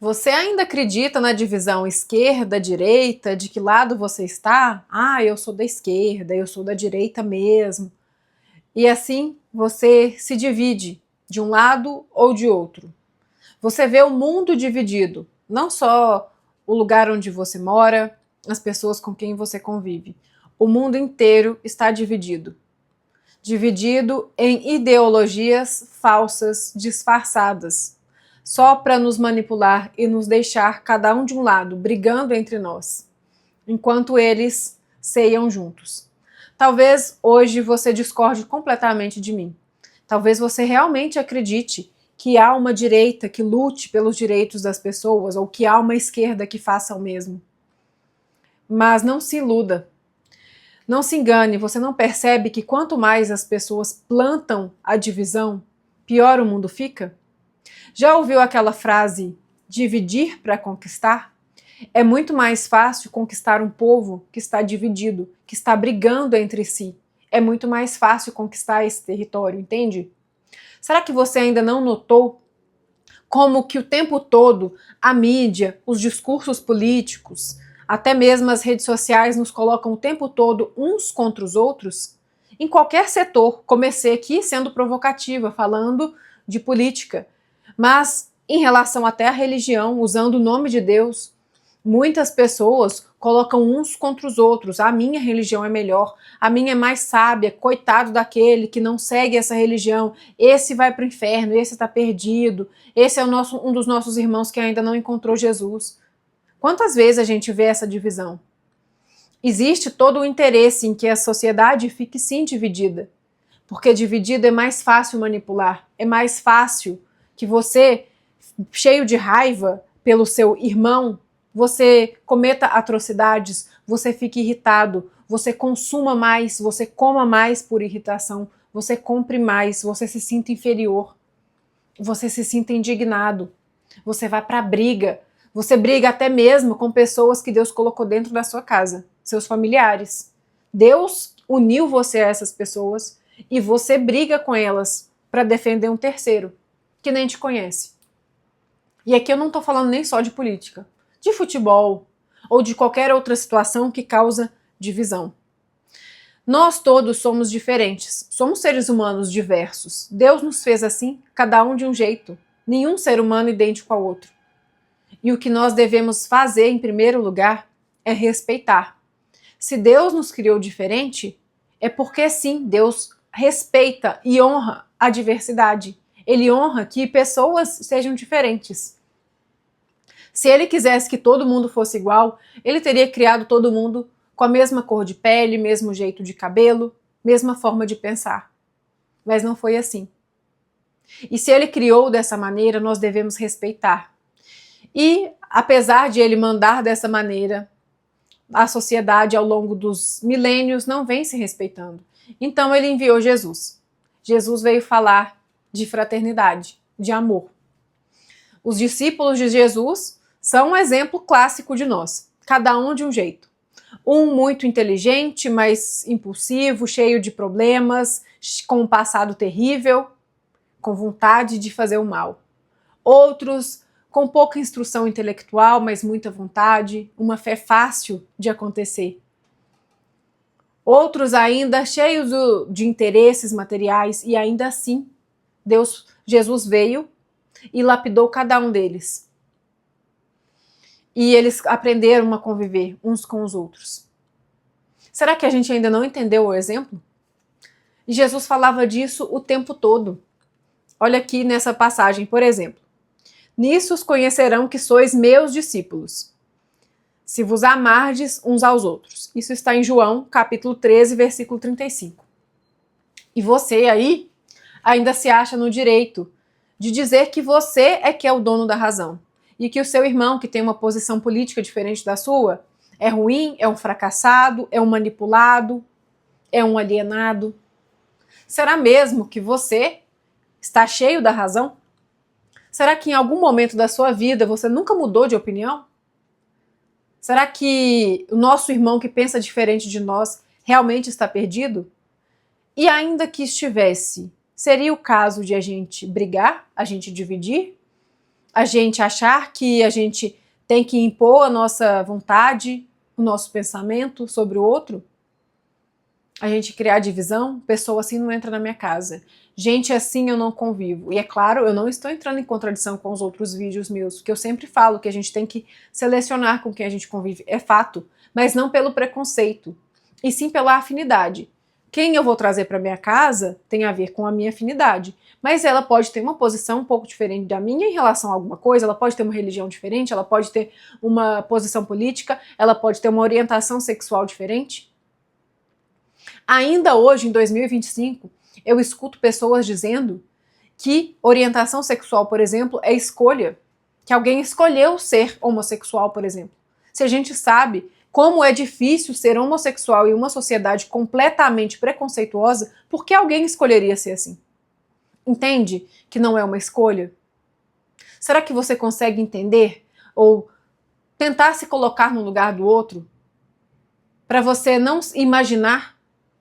Você ainda acredita na divisão esquerda-direita, de que lado você está? Ah, eu sou da esquerda, eu sou da direita mesmo. E assim você se divide de um lado ou de outro. Você vê o mundo dividido, não só o lugar onde você mora, as pessoas com quem você convive. O mundo inteiro está dividido. Dividido em ideologias falsas, disfarçadas, só para nos manipular e nos deixar cada um de um lado, brigando entre nós, enquanto eles ceiam juntos. Talvez hoje você discorde completamente de mim. Talvez você realmente acredite que há uma direita que lute pelos direitos das pessoas ou que há uma esquerda que faça o mesmo. Mas não se iluda. Não se engane, você não percebe que quanto mais as pessoas plantam a divisão, pior o mundo fica? Já ouviu aquela frase, dividir para conquistar? É muito mais fácil conquistar um povo que está dividido, que está brigando entre si. É muito mais fácil conquistar esse território, entende? Será que você ainda não notou como que o tempo todo a mídia, os discursos políticos, até mesmo as redes sociais nos colocam o tempo todo uns contra os outros? Em qualquer setor, comecei aqui sendo provocativa, falando de política, mas em relação até à religião, usando o nome de Deus, muitas pessoas colocam uns contra os outros. A minha religião é melhor, a minha é mais sábia, coitado daquele que não segue essa religião, esse vai para o inferno, esse está perdido, esse é um dos nossos irmãos que ainda não encontrou Jesus. Quantas vezes a gente vê essa divisão? Existe todo o interesse em que a sociedade fique sim dividida, porque dividida é mais fácil manipular, é mais fácil que você, cheio de raiva pelo seu irmão, você cometa atrocidades, você fique irritado, você consuma mais, você coma mais por irritação, você compre mais, você se sinta inferior, você se sinta indignado, você vai para a briga, você briga até mesmo com pessoas que Deus colocou dentro da sua casa, seus familiares. Deus uniu você a essas pessoas e você briga com elas para defender um terceiro que nem te conhece. E aqui eu não estou falando nem só de política, de futebol ou de qualquer outra situação que causa divisão. Nós todos somos diferentes, somos seres humanos diversos. Deus nos fez assim, cada um de um jeito, nenhum ser humano idêntico ao outro. E o que nós devemos fazer, em primeiro lugar, é respeitar. Se Deus nos criou diferente, é porque sim, Deus respeita e honra a diversidade. Ele honra que pessoas sejam diferentes. Se ele quisesse que todo mundo fosse igual, ele teria criado todo mundo com a mesma cor de pele, mesmo jeito de cabelo, mesma forma de pensar. Mas não foi assim. E se ele criou dessa maneira, nós devemos respeitar. E, apesar de ele mandar dessa maneira, a sociedade ao longo dos milênios não vem se respeitando. Então ele enviou Jesus. Jesus veio falar de fraternidade, de amor. Os discípulos de Jesus são um exemplo clássico de nós, cada um de um jeito. Um muito inteligente, mas impulsivo, cheio de problemas, com um passado terrível, com vontade de fazer o mal. Outros com pouca instrução intelectual, mas muita vontade, uma fé fácil de acontecer. Outros ainda cheios de interesses materiais e ainda assim, Jesus veio e lapidou cada um deles. E eles aprenderam a conviver uns com os outros. Será que a gente ainda não entendeu o exemplo? E Jesus falava disso o tempo todo. Olha aqui nessa passagem, por exemplo. Nisso os conhecerão que sois meus discípulos, se vos amardes uns aos outros. Isso está em João, capítulo 13, versículo 35. E você aí ainda se acha no direito de dizer que você é que é o dono da razão e que o seu irmão, que tem uma posição política diferente da sua, é ruim, é um fracassado, é um manipulado, é um alienado. Será mesmo que você está cheio da razão? Será que em algum momento da sua vida você nunca mudou de opinião? Será que o nosso irmão que pensa diferente de nós realmente está perdido? E ainda que estivesse, seria o caso de a gente brigar, a gente dividir? a gente achar que a gente tem que impor a nossa vontade, o nosso pensamento sobre o outro, a gente criar divisão. Pessoa assim não entra na minha casa, gente assim eu não convivo. E é claro, eu não estou entrando em contradição com os outros vídeos meus, porque eu sempre falo que a gente tem que selecionar com quem a gente convive, é fato, mas não pelo preconceito, e sim pela afinidade. Quem eu vou trazer para minha casa tem a ver com a minha afinidade, mas ela pode ter uma posição um pouco diferente da minha em relação a alguma coisa, ela pode ter uma religião diferente, ela pode ter uma posição política, ela pode ter uma orientação sexual diferente. Ainda hoje, em 2025, eu escuto pessoas dizendo que orientação sexual, por exemplo, é escolha, que alguém escolheu ser homossexual, por exemplo. Se a gente sabe como é difícil ser homossexual em uma sociedade completamente preconceituosa, por que alguém escolheria ser assim? Entende que não é uma escolha? Será que você consegue entender ou tentar se colocar no lugar do outro para você não imaginar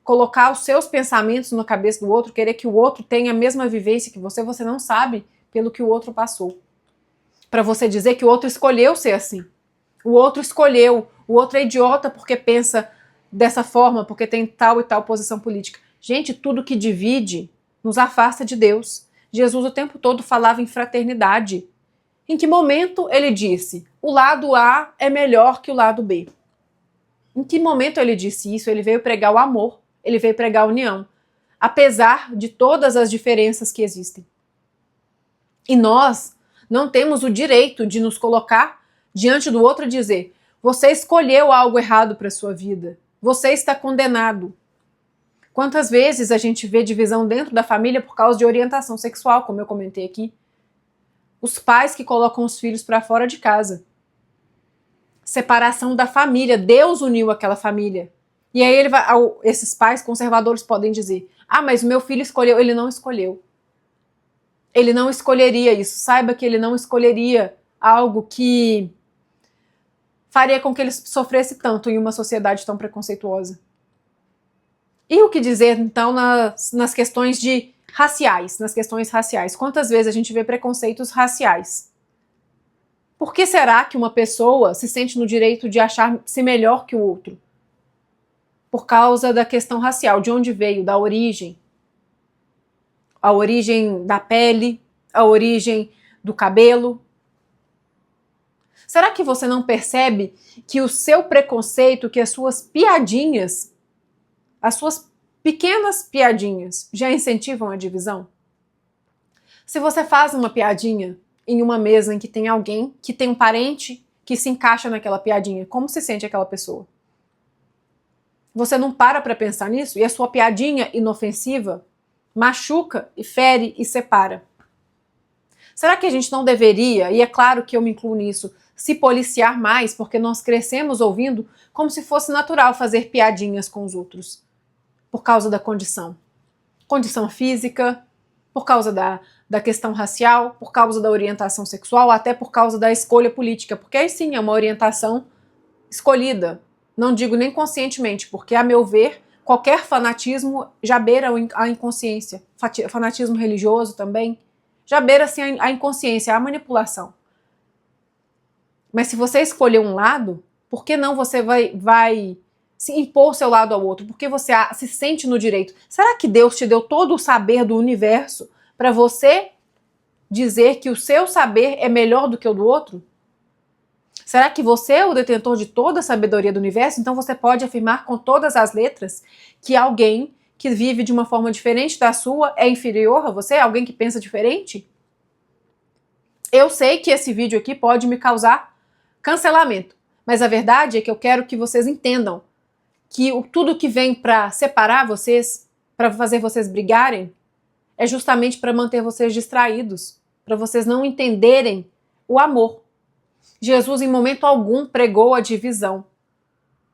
colocar os seus pensamentos na cabeça do outro, querer que o outro tenha a mesma vivência que você não sabe pelo que o outro passou. Para você dizer que o outro escolheu ser assim. O outro escolheu, o outro é idiota porque pensa dessa forma, porque tem tal e tal posição política. Gente, tudo que divide nos afasta de Deus. Jesus o tempo todo falava em fraternidade. Em que momento ele disse, o lado A é melhor que o lado B? Em que momento ele disse isso? Ele veio pregar o amor. Ele veio pregar a união, apesar de todas as diferenças que existem. E nós não temos o direito de nos colocar diante do outro e dizer, você escolheu algo errado para a sua vida, você está condenado. Quantas vezes a gente vê divisão dentro da família por causa de orientação sexual, como eu comentei aqui? Os pais que colocam os filhos para fora de casa. Separação da família, Deus uniu aquela família. E aí esses pais conservadores podem dizer, mas o meu filho escolheu. Ele não escolheu. Ele não escolheria isso. Saiba que ele não escolheria algo que faria com que ele sofresse tanto em uma sociedade tão preconceituosa. E o que dizer, então, nas questões raciais, nas questões raciais? Quantas vezes a gente vê preconceitos raciais? Por que será que uma pessoa se sente no direito de achar-se melhor que o outro? Por causa da questão racial, de onde veio, da origem. A origem da pele, a origem do cabelo. Será que você não percebe que o seu preconceito, que as suas piadinhas, as suas pequenas piadinhas, já incentivam a divisão? Se você faz uma piadinha em uma mesa em que tem alguém, que tem um parente que se encaixa naquela piadinha, como se sente aquela pessoa? Você não para pensar nisso? E a sua piadinha inofensiva machuca e fere e separa. Será que a gente não deveria, e é claro que eu me incluo nisso, se policiar mais, porque nós crescemos ouvindo como se fosse natural fazer piadinhas com os outros, por causa da condição. Condição física, por causa da questão racial, por causa da orientação sexual, até por causa da escolha política, porque aí sim é uma orientação escolhida. Não digo nem conscientemente, porque, a meu ver, qualquer fanatismo já beira a inconsciência. Fanatismo religioso também. Já beira assim, a inconsciência, a manipulação. Mas se você escolher um lado, por que não você vai se impor seu lado ao outro? Porque você se sente no direito. Será que Deus te deu todo o saber do universo para você dizer que o seu saber é melhor do que o do outro? Será que você é o detentor de toda a sabedoria do universo? Então você pode afirmar com todas as letras que alguém que vive de uma forma diferente da sua é inferior a você? Alguém que pensa diferente? Eu sei que esse vídeo aqui pode me causar cancelamento, mas a verdade é que eu quero que vocês entendam que tudo que vem para separar vocês, para fazer vocês brigarem, é justamente para manter vocês distraídos, para vocês não entenderem o amor. Jesus, em momento algum, pregou a divisão,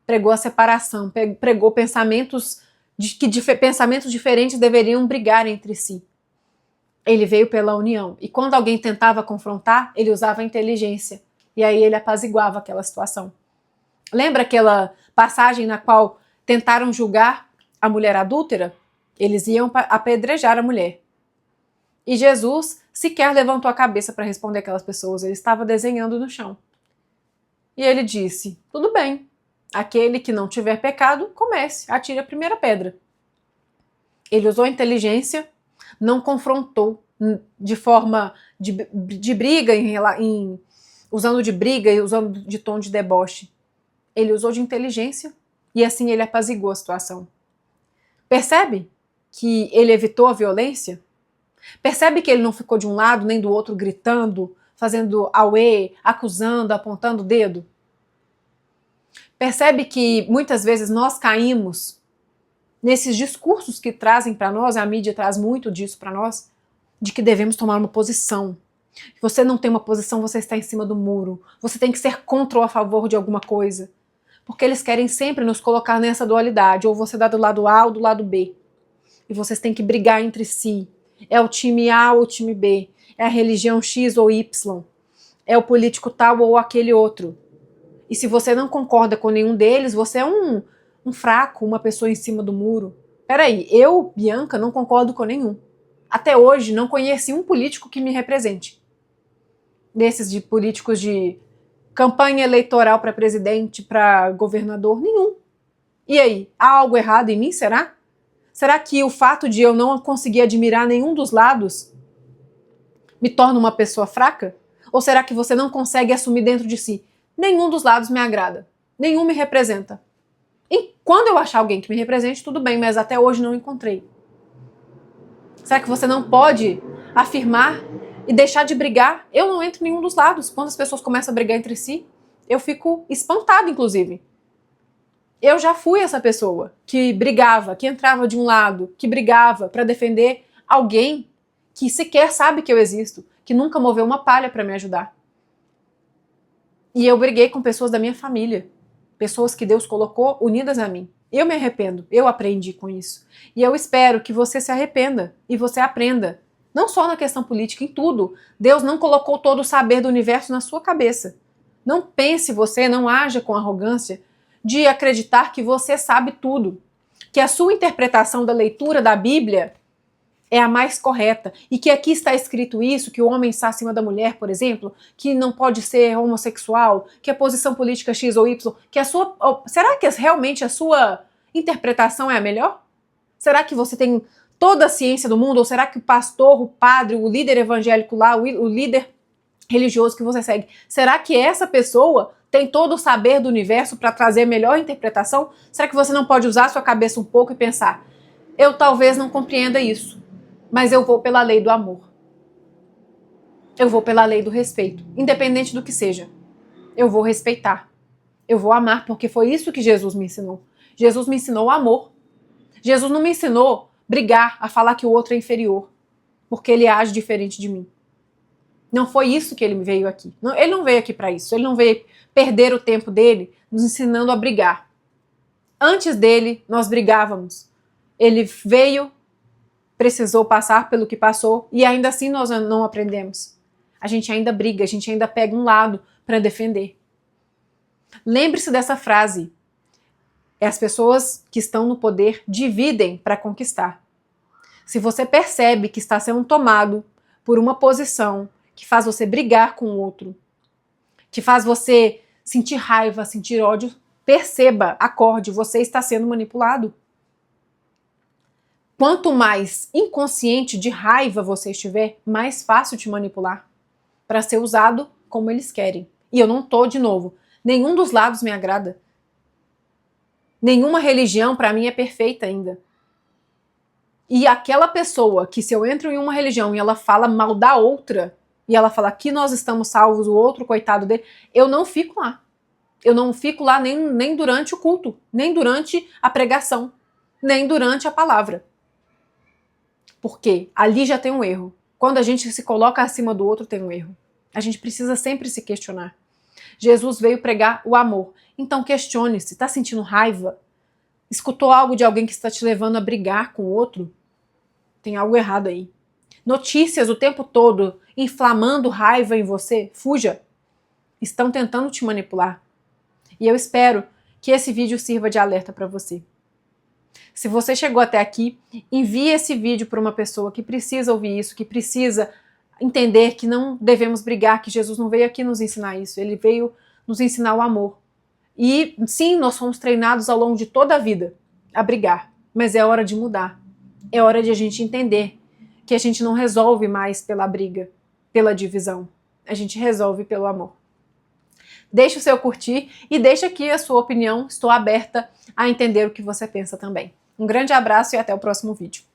pregou a separação, pregou pensamentos pensamentos diferentes deveriam brigar entre si. Ele veio pela união. E quando alguém tentava confrontar, ele usava a inteligência. E aí ele apaziguava aquela situação. Lembra aquela passagem na qual tentaram julgar a mulher adúltera? Eles iam apedrejar a mulher. E Jesus sequer levantou a cabeça para responder aquelas pessoas, ele estava desenhando no chão. E ele disse, tudo bem, aquele que não tiver pecado, comece, atire a primeira pedra. Ele usou a inteligência, não confrontou de forma de briga, usando de briga e usando de tom de deboche. Ele usou de inteligência e assim ele apaziguou a situação. Percebe que ele evitou a violência? Percebe que ele não ficou de um lado nem do outro gritando, fazendo auê, acusando, apontando o dedo? Percebe que muitas vezes nós caímos nesses discursos que trazem para nós, a mídia traz muito disso para nós, de que devemos tomar uma posição. Se você não tem uma posição, você está em cima do muro. Você tem que ser contra ou a favor de alguma coisa. Porque eles querem sempre nos colocar nessa dualidade, ou você dá do lado A ou do lado B. E vocês têm que brigar entre si. É o time A ou o time B. É a religião X ou Y. É o político tal ou aquele outro. E se você não concorda com nenhum deles, você é um fraco, uma pessoa em cima do muro. Peraí, eu, Bianca, não concordo com nenhum. Até hoje, não conheci um político que me represente. Desses de políticos de campanha eleitoral para presidente, para governador, nenhum. E aí, há algo errado em mim, será? Será que o fato de eu não conseguir admirar nenhum dos lados me torna uma pessoa fraca? Ou será que você não consegue assumir dentro de si? Nenhum dos lados me agrada. Nenhum me representa. E quando eu achar alguém que me represente, tudo bem, mas até hoje não encontrei. Será que você não pode afirmar e deixar de brigar? Eu não entro em nenhum dos lados. Quando as pessoas começam a brigar entre si, eu fico espantada, inclusive. Eu já fui essa pessoa que brigava, que entrava de um lado, que brigava para defender alguém que sequer sabe que eu existo, que nunca moveu uma palha para me ajudar. E eu briguei com pessoas da minha família, pessoas que Deus colocou unidas a mim. Eu me arrependo, eu aprendi com isso. E eu espero que você se arrependa e você aprenda. Não só na questão política, em tudo. Deus não colocou todo o saber do universo na sua cabeça. Não pense você, não haja com arrogância de acreditar que você sabe tudo. Que a sua interpretação da leitura da Bíblia é a mais correta. E que aqui está escrito isso, que o homem está acima da mulher, por exemplo, que não pode ser homossexual, que a posição política X ou Y, que a sua... Será que realmente a sua interpretação é a melhor? Será que você tem toda a ciência do mundo? Ou será que o pastor, o padre, o líder evangélico lá, o líder religioso que você segue, será que essa pessoa tem todo o saber do universo para trazer a melhor interpretação? Será que você não pode usar a sua cabeça um pouco e pensar, eu talvez não compreenda isso, mas eu vou pela lei do amor. Eu vou pela lei do respeito, independente do que seja. Eu vou respeitar. Eu vou amar, porque foi isso que Jesus me ensinou. Jesus me ensinou o amor. Jesus não me ensinou brigar, a falar que o outro é inferior, porque ele age diferente de mim. Não foi isso que ele veio aqui. Não, ele não veio aqui para isso. Ele não veio perder o tempo dele nos ensinando a brigar. Antes dele, nós brigávamos. Ele veio, precisou passar pelo que passou e ainda assim nós não aprendemos. A gente ainda briga, a gente ainda pega um lado para defender. Lembre-se dessa frase. As pessoas que estão no poder dividem para conquistar. Se você percebe que está sendo tomado por uma posição que faz você brigar com o outro, que faz você sentir raiva, sentir ódio, perceba, acorde, você está sendo manipulado. Quanto mais inconsciente de raiva você estiver, mais fácil te manipular para ser usado como eles querem. E eu não tô, de novo, nenhum dos lados me agrada. Nenhuma religião para mim é perfeita ainda. E aquela pessoa que se eu entro em uma religião e ela fala mal da outra, e ela fala que nós estamos salvos, o outro, coitado dele, eu não fico lá. Eu não fico lá nem durante o culto, nem durante a pregação, nem durante a palavra. Porque ali já tem um erro. Quando a gente se coloca acima do outro, tem um erro. A gente precisa sempre se questionar. Jesus veio pregar o amor. Então questione-se, está sentindo raiva? Escutou algo de alguém que está te levando a brigar com o outro? Tem algo errado aí. Notícias o tempo todo inflamando raiva em você? Fuja. Estão tentando te manipular. E eu espero que esse vídeo sirva de alerta para você. Se você chegou até aqui, envie esse vídeo para uma pessoa que precisa ouvir isso, que precisa entender que não devemos brigar, que Jesus não veio aqui nos ensinar isso, ele veio nos ensinar o amor. E sim, nós fomos treinados ao longo de toda a vida a brigar, mas é hora de mudar. É hora de a gente entender que a gente não resolve mais pela briga, pela divisão. A gente resolve pelo amor. Deixe o seu curtir e deixe aqui a sua opinião. Estou aberta a entender o que você pensa também. Um grande abraço e até o próximo vídeo.